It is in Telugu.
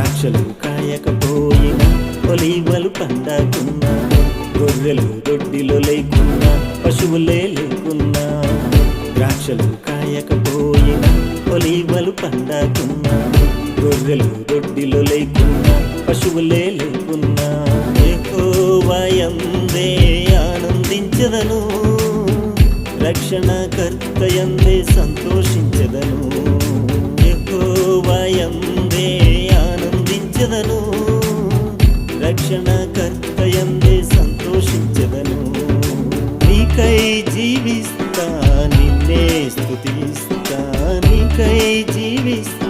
ద్రాక్షలు కాయకపోయినా ఒలీవలు పండకున్నా, గొర్రెలు దొడ్డిలో లేకున్నా పశువులే లేకున్నా, ద్రాక్షలు కాయకపోయినా ఒలీవలు పండకున్నా, గొర్రెలు దొడ్డిలో లేకున్నా పశువులే లేకున్నా, యెహోవా యందే ఆనందించెదను, రక్షణకర్త యందే సంతోషించెదను, యెహోవా యందే ఆనందించెదను, రక్షణకర్త యందే సంతోషించెదను. నీకై జీవిస్తా, నిన్నే స్తుతిస్తా, నీకై జీవిస్తా,